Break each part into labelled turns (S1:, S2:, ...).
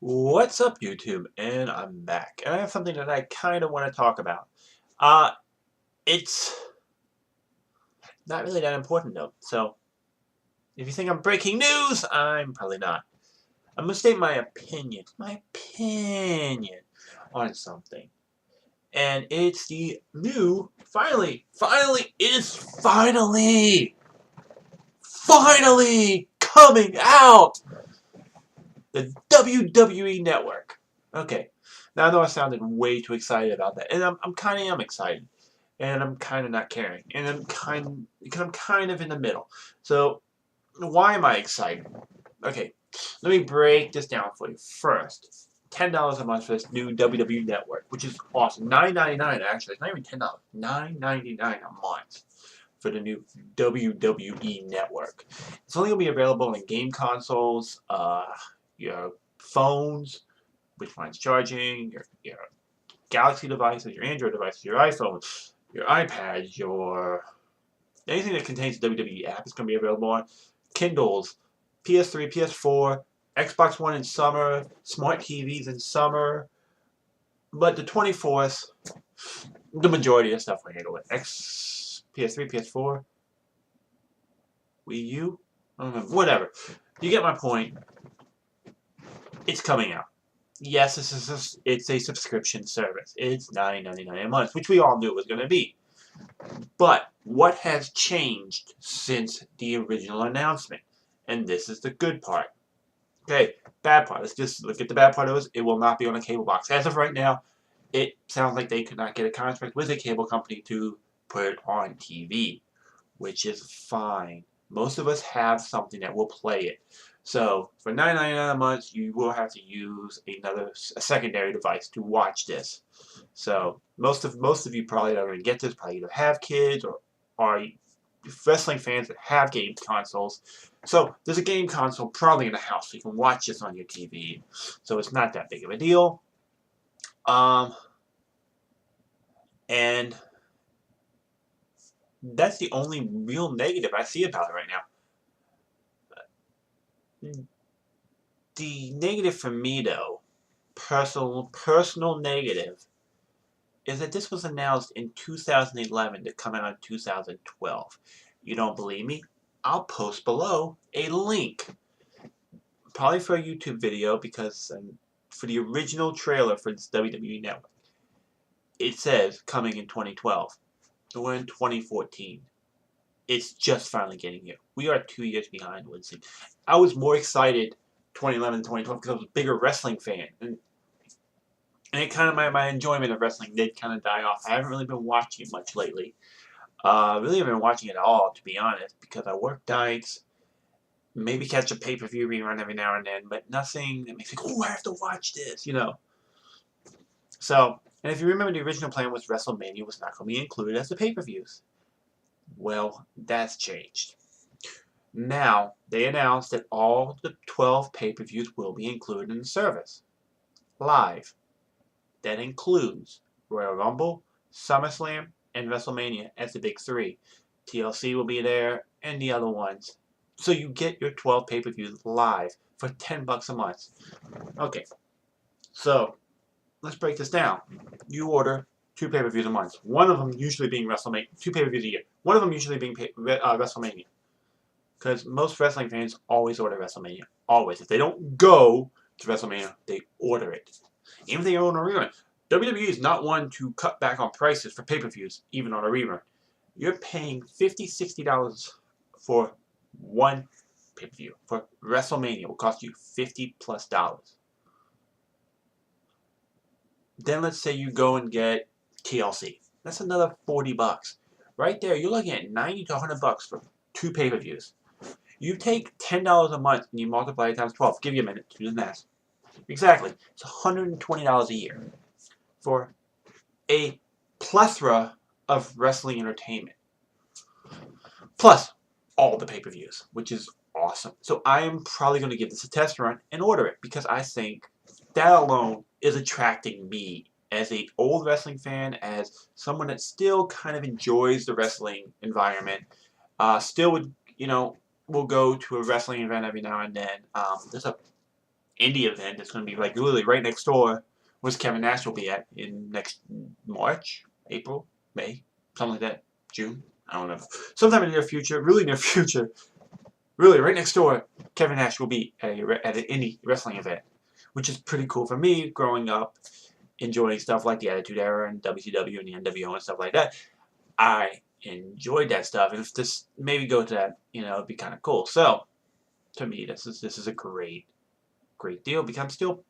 S1: What's up, YouTube? And I'm back. And I have something that I kind of want to talk about. Uh, it's not really that important, though. So, if you think I'm breaking news, I'm probably not. I'm going to state my opinion on something. And it's the new, finally coming out! The WWE Network. Okay. Now I know I sounded way too excited about that, and I'm kind of excited, and I'm kind of not caring, and because I'm kind of in the middle. So why am I excited? Okay, let me break this down for you. First, $10 a month for this new WWE Network, which is awesome. $9.99 actually. It's not even $10. $9.99 a month for the new WWE Network. It's only gonna be available in game consoles, your phones, which one's charging, your Galaxy devices, your Android devices, your iPhone, your iPads, your anything that contains the WWE app is going to be available on Kindles, PS3, PS4, Xbox One in summer, smart TVs in summer. But the 24th, the majority of stuff will handle it. PS3, PS4, Wii U, I don't know, whatever. You get my point. It's coming out. Yes, it's a subscription service. It's $9.99 a month, which we all knew it was going to be. But what has changed since the original announcement? And this is the good part. Okay, bad part. Let's just look at the bad part of it. It will not be on a cable box. As of right now, it sounds like they could not get a contract with a cable company to put it on TV, which is fine. Most of us have something that will play it. So for $9.99 a month, you will have to use a secondary device to watch this. So most of you probably don't even get this. Probably either have kids or are wrestling fans that have game consoles. So there's a game console probably in the house, so you can watch this on your TV. So it's not that big of a deal. And that's the only real negative I see about it right now. The negative for me, though, personal negative, is that this was announced in 2011 to come out in 2012. You don't believe me? I'll post below a link, probably for a YouTube video, because for the original trailer for this WWE Network, it says coming in 2012. We're in 2014. It's just finally getting here. We are 2 years behind, Lindsay. I was more excited 2011 and 2012 because I was a bigger wrestling fan. And it kind of, my enjoyment of wrestling did kind of die off. I haven't really been watching it much lately. Really haven't been watching it at all, to be honest, because I work nights. Maybe catch a pay-per-view rerun every now and then, but nothing that makes me go, oh, I have to watch this, you know. So, and if you remember, the original plan was WrestleMania was not going to be included as the pay-per-views. Well, that's changed. Now, they announced that all the 12 pay-per-views will be included in the service. Live. That includes Royal Rumble, SummerSlam, and WrestleMania as the big three. TLC will be there, and the other ones. So you get your 12 pay-per-views live for $10 a month. Okay, so let's break this down. You order 2 pay-per-views a month. One of them usually being WrestleMania. 2 pay-per-views a year. One of them usually being WrestleMania. Because most wrestling fans always order WrestleMania. Always. If they don't go to WrestleMania, they order it. Even if they own a rerun. WWE is not one to cut back on prices for pay-per-views, even on a rerun. You're paying $50, $60 for one pay-per-view. For WrestleMania, it will cost you $50 plus. Then let's say you go and get TLC. That's another $40. Right there, you're looking at $90 to $100 for 2 pay-per-views. You take $10 a month and you multiply it times 12. Give you a minute to do the math. Exactly. It's $120 a year for a plethora of wrestling entertainment. Plus all the pay-per-views, which is awesome. So I am probably going to give this a test run and order it because I think that alone is attracting me as an old wrestling fan, as someone that still kind of enjoys the wrestling environment. Still would, will go to a wrestling event every now and then. There's a indie event that's going to be like literally right next door, where Kevin Nash will be at in next March, April, May, something like that, June. I don't know. Sometime in the near future, really near future, really right next door, Kevin Nash will be at an indie wrestling event, which is pretty cool for me growing up, enjoying stuff like the Attitude Era and WCW and the NWO and stuff like that. I enjoyed that stuff, and if this maybe go to that, it'd be kind of cool. So, to me, this is a great deal because I'm still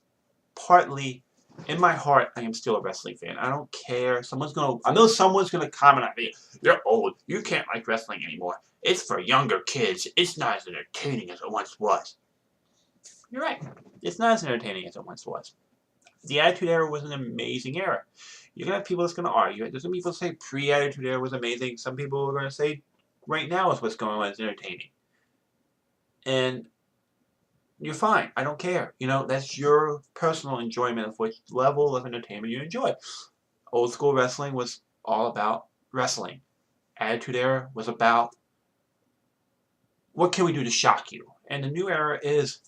S1: partly in my heart. I am still a wrestling fan. I don't care. I know someone's gonna comment at me. You're old. You can't like wrestling anymore. It's for younger kids. It's not as entertaining as it once was. You're right. It's not as entertaining as it once was. The Attitude Era was an amazing era. You're going to have people that's going to argue it. There's going to be people that say pre-Attitude Era was amazing. Some people are going to say right now is what's going on is entertaining. And you're fine. I don't care. That's your personal enjoyment of which level of entertainment you enjoy. Old school wrestling was all about wrestling. Attitude Era was about what can we do to shock you. And the new era is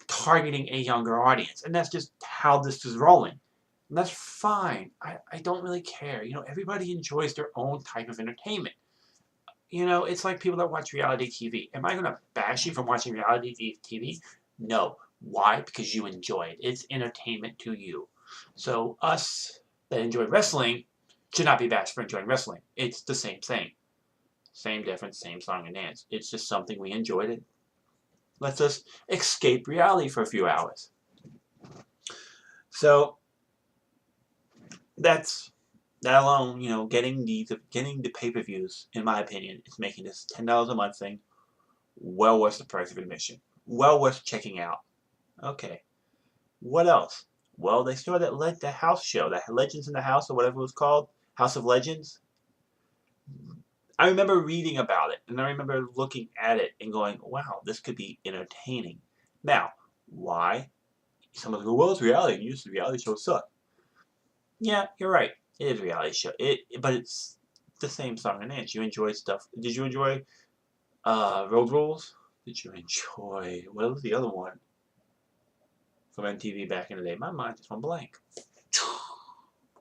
S1: targeting a younger audience. And that's just how this is rolling. And that's fine. I don't really care. Everybody enjoys their own type of entertainment. It's like people that watch reality TV. Am I going to bash you from watching reality TV? No. Why? Because you enjoy it. It's entertainment to you. So us that enjoy wrestling should not be bashed for enjoying wrestling. It's the same thing. Same difference, same song and dance. It's just something we enjoyed. It lets us escape reality for a few hours. So that alone, getting the pay-per-views, in my opinion, is making this $10 a month thing well worth the price of admission. Well worth checking out. Okay. What else? Well, they started the house show, that Legends in the House, or whatever it was called, House of Legends. I remember reading about it, and I remember looking at it and going, wow, this could be entertaining. Now, why? Someone goes, well, it's reality. You used reality shows suck. Yeah, you're right. It is a reality show. But it's the same song and dance. You enjoy stuff. Did you enjoy Road Rules? Did you enjoy, what was the other one from MTV back in the day? My mind just went blank.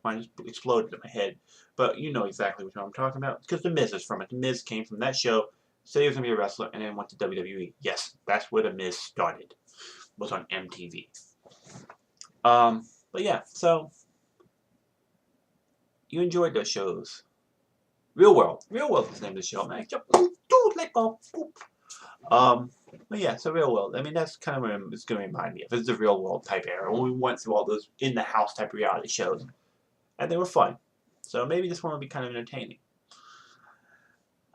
S1: Mine just exploded in my head. But you know exactly what I'm talking about. Because The Miz is from it. The Miz came from that show, said he was going to be a wrestler, and then went to WWE. Yes, that's where The Miz started. Was on MTV. But yeah, so you enjoyed those shows. Real World is the name of the show, man. Dude, let go. But yeah, so Real World. I mean, that's kind of what it's going to remind me of. It's the Real World type era when we went through all those in the house type reality shows, and they were fun. So maybe this one will be kind of entertaining.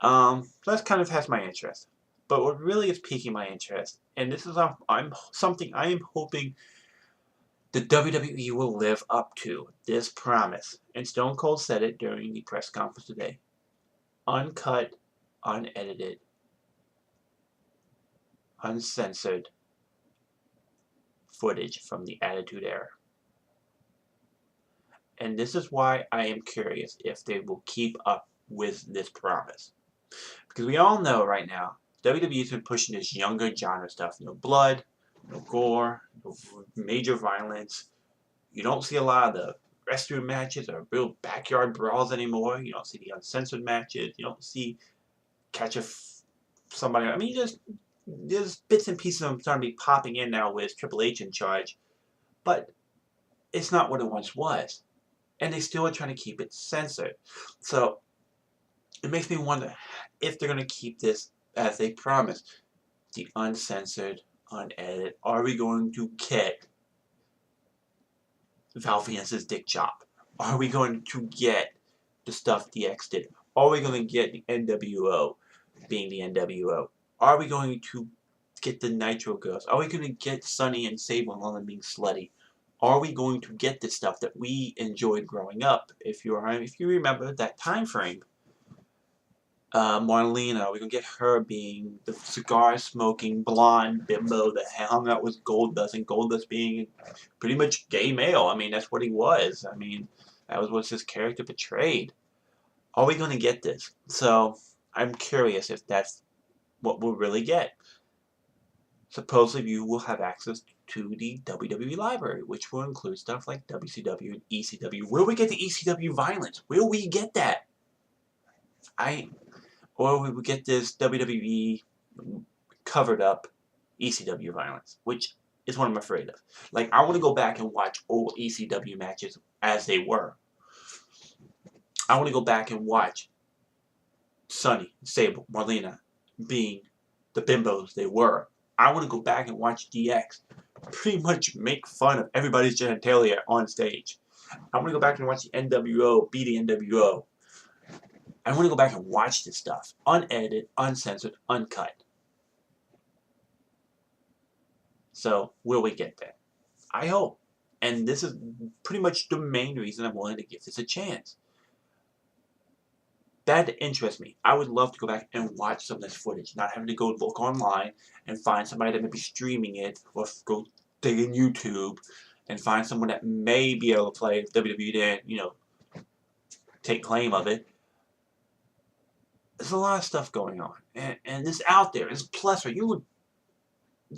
S1: So that's kind of has my interest. But what really is piquing my interest, and this is something I am hoping the WWE will live up to, this promise. And Stone Cold said it during the press conference today. Uncut, unedited, uncensored footage from the Attitude Era. And this is why I am curious if they will keep up with this promise. Because we all know right now, WWE's been pushing this younger genre stuff. No blood, no gore, no major violence. You don't see a lot of the restroom matches or real backyard brawls anymore. You don't see the uncensored matches. You don't see somebody. I mean, there's bits and pieces of them starting to be popping in now with Triple H in charge. But it's not what it once was. And they still are trying to keep it censored. So it makes me wonder if they're going to keep this as they promised. The uncensored, unedited. Are we going to get Val Venis' dick chop? Are we going to get the stuff DX did? Are we going to get the NWO being the NWO? Are we going to get the Nitro Girls? Are we going to get Sunny and Sable and London being slutty? Are we going to get the stuff that we enjoyed growing up? If you remember that time frame, Marlena, are we going to get her being the cigar-smoking blonde bimbo that hung out with Goldust, and Goldust being pretty much gay male? I mean, that's what he was. I mean, that was what his character portrayed. Are we going to get this? So, I'm curious if that's what we'll really get. supposedly you will have access to the WWE library, which will include stuff like WCW and ECW. Will we get the ECW violence? Will we get that? Or we would get this WWE covered up ECW violence, which is what I'm afraid of. Like, I want to go back and watch old ECW matches as they were. I want to go back and watch Sunny, Sable, Marlena being the bimbos they were. I want to go back and watch DX pretty much make fun of everybody's genitalia on stage. I want to go back and watch the NWO be the NWO. I want to go back and watch this stuff. Unedited, uncensored, uncut. So, will we get that? I hope. And this is pretty much the main reason I'm willing to give this a chance. That interests me. I would love to go back and watch some of this footage, not having to go look online and find somebody that may be streaming it, or go dig in YouTube and find someone that may be able to play if WWE didn't, take claim of it. There's a lot of stuff going on, and it's out there. It's a plethora.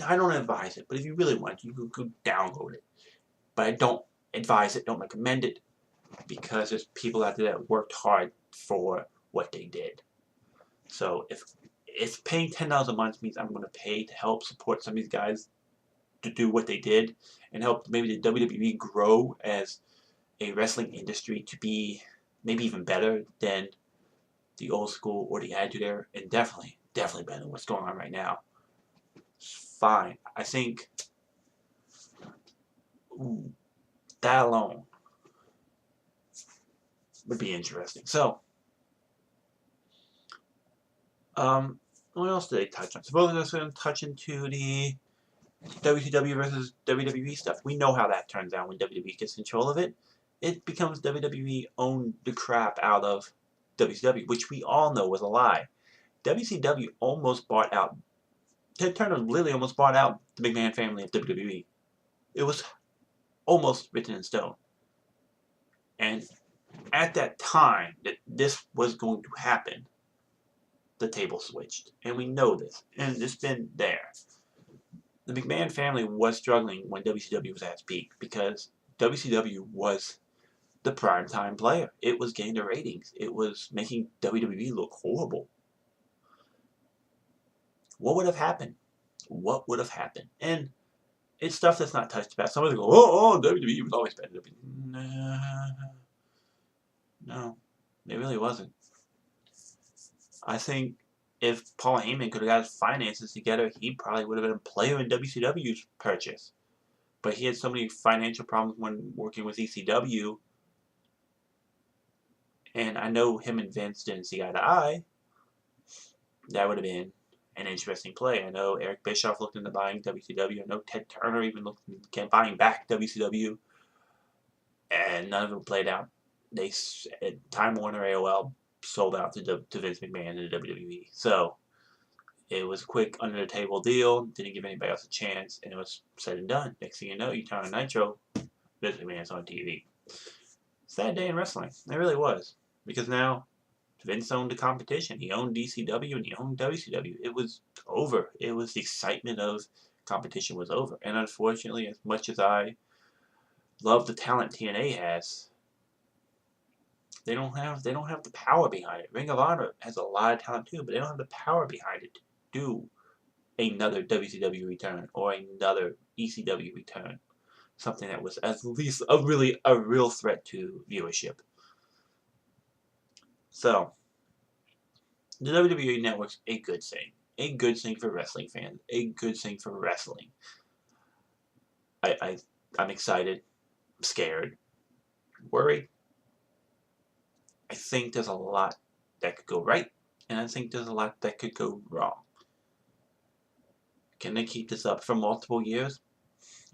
S1: I don't advise it, but if you really want, you could download it. But I don't advise it, don't recommend it, because there's people out there that worked hard for what they did. So if paying $10 a month means I'm going to pay to help support some of these guys to do what they did and help maybe the WWE grow as a wrestling industry to be maybe even better than the old school or the Attitude Era, and definitely better than what's going on right now, fine. I think that alone would be interesting. So, what else did they touch on? Supposedly they're going to touch into the WCW versus WWE stuff. We know how that turns out when WWE gets control of it. It becomes WWE owned the crap out of WCW, which we all know was a lie. WCW almost bought out, Ted Turner literally almost bought out the McMahon family of WWE. It was almost written in stone. And at that time that this was going to happen, the table switched. And we know this. And it's been there. The McMahon family was struggling when WCW was at its peak because WCW was the primetime player. It was getting the ratings. It was making WWE look horrible. What would have happened? What would have happened? And it's stuff that's not touched about. Somebody go, oh, WWE was always better. No, it really wasn't. I think if Paul Heyman could have got his finances together, he probably would have been a player in WCW's purchase. But he had so many financial problems when working with ECW. And I know him and Vince didn't see eye to eye. That would have been an interesting play. I know Eric Bischoff looked into buying WCW. I know Ted Turner even looked into buying back WCW. And none of them played out. Time Warner AOL sold out to Vince McMahon and the WWE. So it was a quick under the table deal. Didn't give anybody else a chance, and it was said and done. Next thing you know, you turn on Nitro, Vince McMahon's on TV. Sad day in wrestling. It really was, because now Vince owned the competition. He owned DCW and he owned WCW. It was over. It was the excitement of competition was over. And unfortunately, as much as I love the talent TNA has, they don't have the power behind it. Ring of Honor has a lot of talent too, but they don't have the power behind it to do another WCW return or another ECW return. Something that was at least a real threat to viewership. So, the WWE Network's a good thing. A good thing for wrestling fans. A good thing for wrestling. I'm excited. I'm scared. Worried. I think there's a lot that could go right, and I think there's a lot that could go wrong. Can they keep this up for multiple years?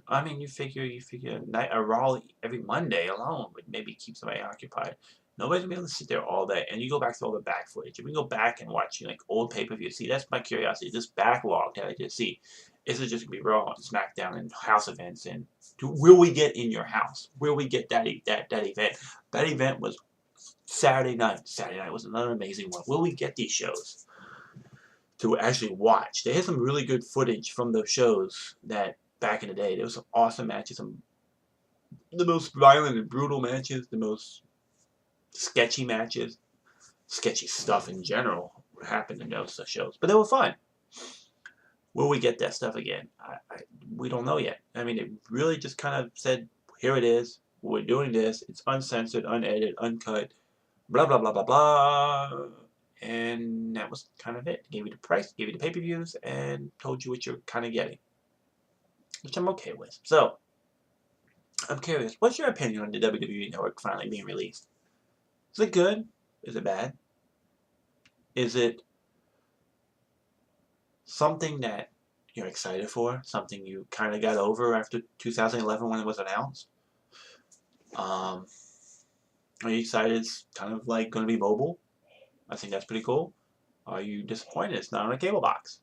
S1: I mean, you figure a Raw every Monday alone would maybe keep somebody occupied. Nobody's gonna be able to sit there all day. And you go back to all the back footage. If we go back and watch like old pay-per-view, see, that's my curiosity. This backlog that I just see. Is it just gonna be Raw and SmackDown and house events? And will we get In Your House? Will we get that event? That event was Saturday night. Saturday night was another amazing one. Will we get these shows? to actually watch. They had some really good footage from those shows that back in the day. There was some awesome matches, the most violent and brutal matches, the most sketchy matches, sketchy stuff in general happened in those shows. But they were fun. Will we get that stuff again? We don't know yet. I mean, it really just kind of said, here it is. We're doing this. It's uncensored, unedited, uncut, blah, blah, blah, blah, blah. And that was kind of it. Gave you the price, gave you the pay-per-views, and told you what you're kind of getting. Which I'm okay with. So, I'm curious. What's your opinion on the WWE Network finally being released? Is it good? Is it bad? Is it something that you're excited for? Something you kind of got over after 2011 when it was announced? Are you excited it's kind of like going to be mobile? I think that's pretty cool. Are you disappointed it's not on a cable box?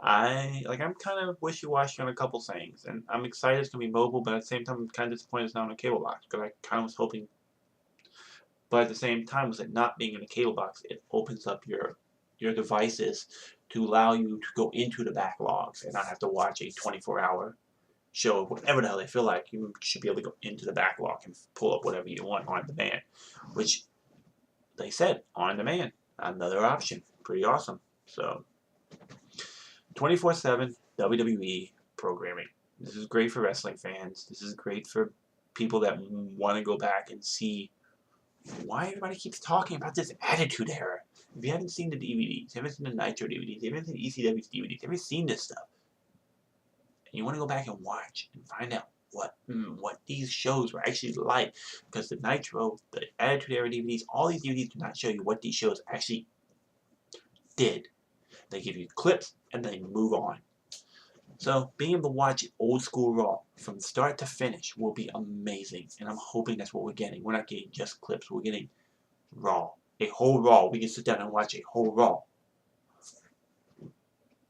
S1: I'm kind of wishy-washy on a couple things, and I'm excited it's going to be mobile, but at the same time I'm kind of disappointed it's not on a cable box, because I kind of was hoping. But at the same time, with it not being in a cable box, it opens up your devices to allow you to go into the backlogs and not have to watch a 24-hour show of whatever the hell they feel like. You should be able to go into the backlog and pull up whatever you want on demand, which they said on demand, another option. Pretty awesome. So 24/7 WWE programming. This is great for wrestling fans. This is great for people that want to go back and see why everybody keeps talking about this Attitude Era. If you haven't seen the DVDs, you haven't seen the Nitro DVDs, you haven't seen ECW's DVDs, you haven't seen this stuff, and you want to go back and watch and find out what these shows were actually like, because the Nitro, the Attitude Era DVDs, all these DVDs do not show you what these shows actually did. They give you clips and then move on. So being able to watch old school Raw from start to finish will be amazing, and I'm hoping that's what we're getting. We're not getting just clips, we're getting Raw. A whole Raw. We can sit down and watch a whole Raw.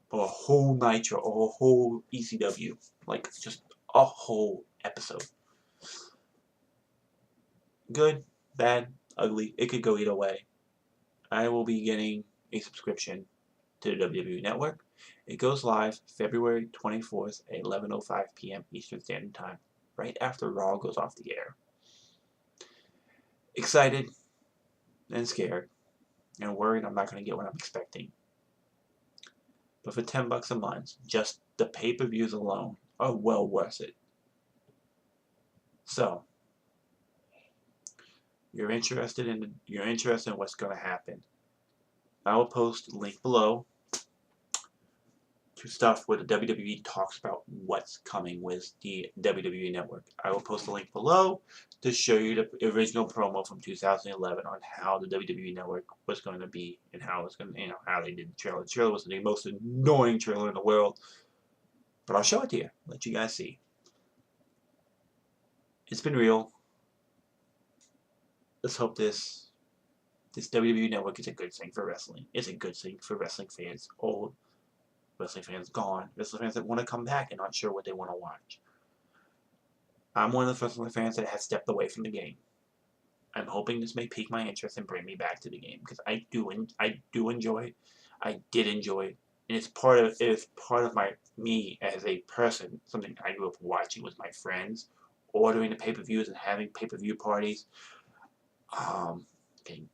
S1: Or a whole Nitro, or a whole ECW. Like, just a whole episode. Good, bad, ugly. It could go either way. I will be getting a subscription to the WWE Network. It goes live February 24th at 11:05 p.m. Eastern Standard Time, right after Raw goes off the air. Excited and scared and worried I'm not going to get what I'm expecting. But for $10 a month, just the pay-per-views alone are well worth it. So, you're interested in what's going to happen. I will post a link below to stuff where the WWE talks about what's coming with the WWE Network. I will post a link below to show you the original promo from 2011 on how the WWE Network was going to be and how it's going to, how they did the trailer. The trailer was the most annoying trailer in the world, but I'll show it to you, let you guys see. It's been real. Let's hope this WWE Network is a good thing for wrestling. It's a good thing for wrestling fans. Old wrestling fans gone. Wrestling fans that want to come back and not sure what they want to watch. I'm one of the wrestling fans that has stepped away from the game. I'm hoping this may pique my interest and bring me back to the game, because I do enjoy it. I did enjoy it, and it's part of me as a person. Something I grew up watching with my friends, ordering the pay-per-views and having pay-per-view parties.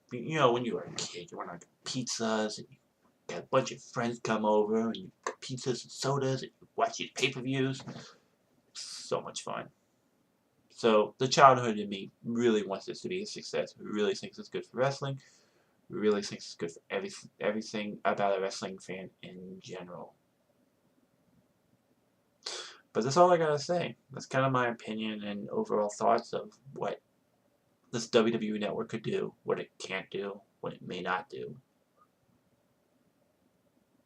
S1: When you were a kid, you want like pizzas, and you got a bunch of friends come over, and you got pizzas and sodas, and you watch these pay-per-views. So much fun. So the childhood in me really wants this to be a success. Really thinks it's good for wrestling. Really thinks it's good for everything about a wrestling fan in general. But that's all I gotta say. That's kind of my opinion and overall thoughts of what this WWE Network could do, what it can't do, what it may not do.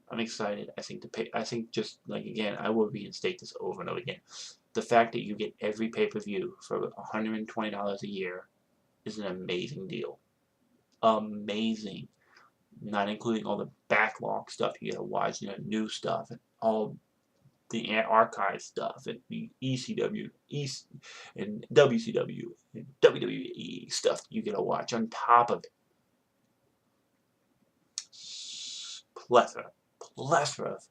S1: I'm excited. I think just like, again, I will reinstate this over and over again. The fact that you get every pay-per-view for $120 a year is an amazing deal. Amazing. Not including all the backlog stuff you gotta watch, new stuff, and all the archive stuff, and the ECW, and WCW, and WWE stuff you gotta watch on top of it. plethora of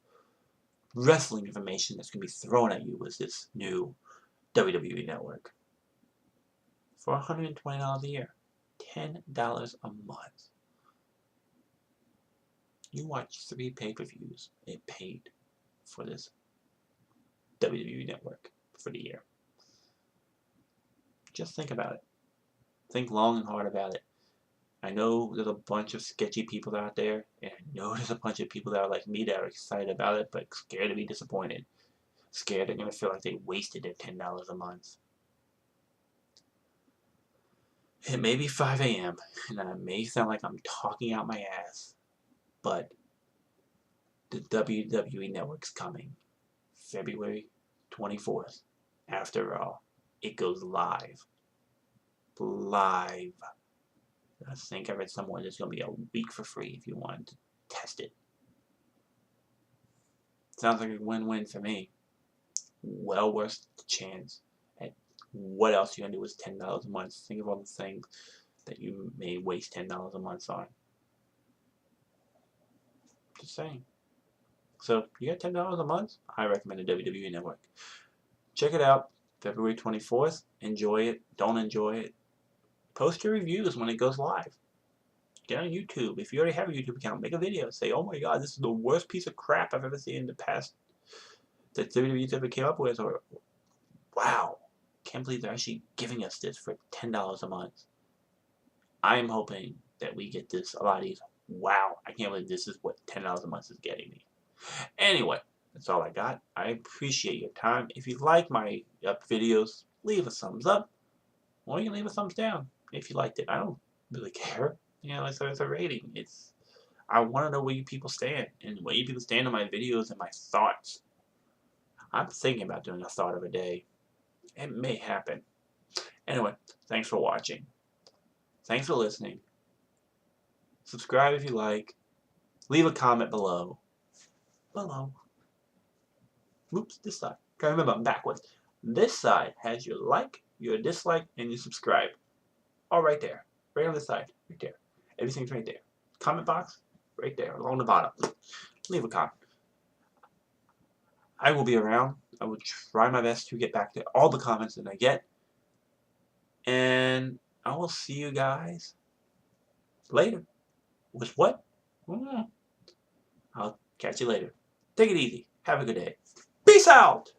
S1: wrestling information that's going to be thrown at you with this new WWE Network. For $120 a year. $10 a month. You watch 3 pay-per-views and paid for this WWE Network for the year. Just think about it. Think long and hard about it. I know there's a bunch of sketchy people out there, and I know there's a bunch of people that are like me that are excited about it, but scared to be disappointed. Scared they're going to feel like they wasted their $10 a month. It may be 5 a.m., and I may sound like I'm talking out my ass, but the WWE Network's coming. February 24th. After all, it goes live. Live. I think I read somewhere there's going to be a week for free if you want to test it. Sounds like a win-win for me. Well worth the chance. And what else you going to do with $10 a month? Think of all the things that you may waste $10 a month on. Just saying. So, you got $10 a month? I recommend the WWE Network. Check it out. February 24th. Enjoy it. Don't enjoy it. Post your reviews when it goes live. Get on YouTube. If you already have a YouTube account, make a video. Say, oh my god, this is the worst piece of crap I've ever seen in the past that WWE ever came up with. Or, wow, can't believe they're actually giving us this for $10 a month. I'm hoping that we get this, a lot of these. Wow, I can't believe this is what $10 a month is getting me. Anyway, that's all I got. I appreciate your time. If you like my videos, leave a thumbs up. Or you can leave a thumbs down if you liked it. I don't really care. You know, it's a rating. I want to know where you people stand and where you people stand on my videos and my thoughts. I'm thinking about doing a thought of a day. It may happen. Anyway, thanks for watching. Thanks for listening. Subscribe if you like. Leave a comment below. Oops, this side. Okay, remember, I'm backwards. This side has your like, your dislike, and your subscribe. All right there. Right on the side. Right there. Everything's right there. Comment box, right there, along the bottom. Leave a comment. I will be around. I will try my best to get back to all the comments that I get. And I will see you guys later. With what? I'll catch you later. Take it easy. Have a good day. Peace out!